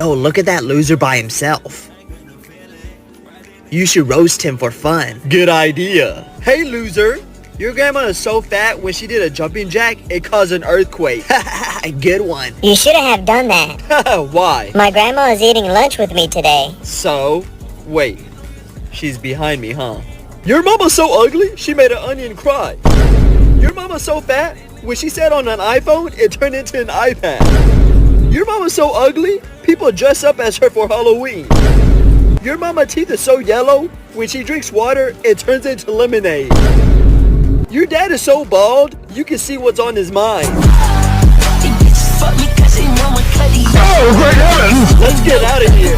Oh, look at that loser by himself. You should roast him for fun. Good idea. Hey, loser. Your grandma is so fat when she did a jumping jack, it caused an earthquake. Good one. You shouldn't have done that. Why? My grandma is eating lunch with me today. So, wait. She's behind me, huh? Your mama's so ugly, she made an onion cry. Your mama's so fat, when she sat on an iPhone, it turned into an iPad. Your mama's so ugly, people dress up as her for Halloween. Your mama's teeth are so yellow, when she drinks water, it turns into lemonade. Your dad is so bald, you can see what's on his mind. Oh, great heavens! Let's get out of here.